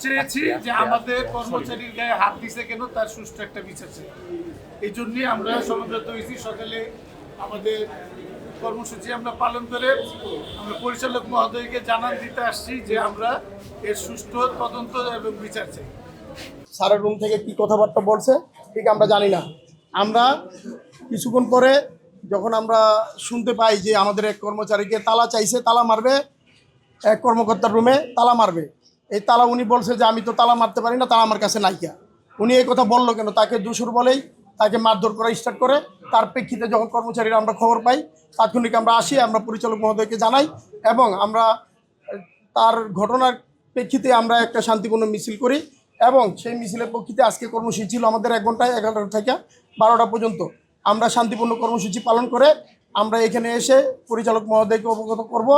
চেয়েছি যে আমাদের কর্মচারীর গায়ে হাত দিছে কেন তার সুষ্ঠু একটা বিচার চাই। এই জন্যই আমরা সমবেত হয়েছি। সকালে আমাদের কর্মসূচি আমরা পালন করে আমরা পরিচালক মহোদয়কে জানান দিতে আসছি যে আমরা এর সুষ্ঠু তদন্ত এবং বিচার চাই। স্যারের রুম থেকে কি কথাবার্তা বলছে ঠিক আমরা জানি না। আমরা কিছুক্ষণ পরে যখন আমরা শুনতে পাই যে আমাদের এক কর্মচারীকে তালা চাইছে, তালা মারবে, এক কর্মকর্তার রুমে তালা মারবে, এই তালা উনি বলছে যে আমি তো তালা মারতে পারি না, তালা আমার কাছে নাইকা। উনি এই কথা বললো কেন? তাকে দোষর বলেই তাকে মারধর করা স্টার্ট করে। তার প্রেক্ষিতে যখন কর্মচারীরা আমরা খবর পাই, তাৎক্ষণিক আমরা আসি, আমরা পরিচালক মহোদয়কে জানাই এবং আমরা তার ঘটনার প্রেক্ষিতে আমরা একটা শান্তিপূর্ণ মিছিল করি এবং সেই মিছিলের প্রেক্ষিতে আজকে কর্মসূচি ছিল আমাদের 1 ঘন্টায় 11টা থেকে 12টা পর্যন্ত। আমরা শান্তিপূর্ণ কর্মসূচি পালন করে আমরা এখানে এসে পরিচালক মহোদয়কে অবগত করব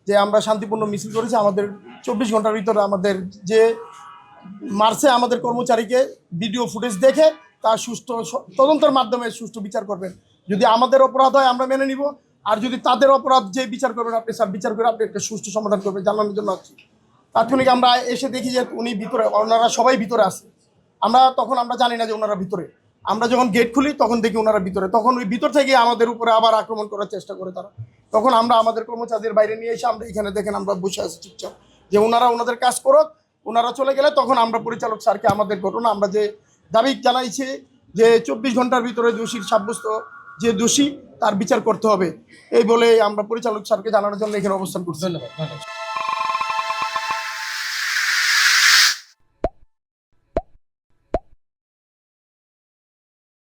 যে আমরা শান্তিপূর্ণ মিছিল করেছি। আমাদের 24 ঘন্টার ভিতরে আমাদের যে মার্চে আমাদের কর্মচারীকে ভিডিও ফুটেজ দেখে তার সুষ্ঠু তদন্তের মাধ্যমে সুষ্ঠু বিচার করবেন। যদি আমাদের অপরাধ হয় আমরা মেনে নিব, আর যদি তাদের অপরাধ যে বিচার করবেন আপনি স্যার বিচার করে আপনি একটা সুষ্ঠু সমাধান করবেন জানানোর জন্য আছি। তাৎক্ষণিক আমরা এসে দেখি যে উনি ভিতরে, ওনারা সবাই ভিতরে আছে। তখন আমরা জানি না যে ওনারা ভিতরে। আমরা যখন গেট খুলি তখন দেখি ওনারা ভিতরে। তখন ওই ভিতর থেকে আমাদের উপরে আবার আক্রমণ করার চেষ্টা করে তারা। তখন আমরা আমাদের কর্মচারীদের বাইরে নিয়ে এসে আমরা এখানে দেখেন আমরা বসে আছি চুপচাপ, যে ওনারা ওনাদের কাজ করুক। ওনারা চলে গেলে তখন আমরা পরিচালক স্যারকে আমাদের ঘটনা আমরা যে দাবি জানাইছি যে 24 ঘন্টার ভিতরে দোষীর সাব্যস্ত যে দোষী তার বিচার করতে হবে, এই বলে আমরা পরিচালক স্যারকে জানানোর জন্য এখানে অবস্থান করছি। ধন্যবাদ।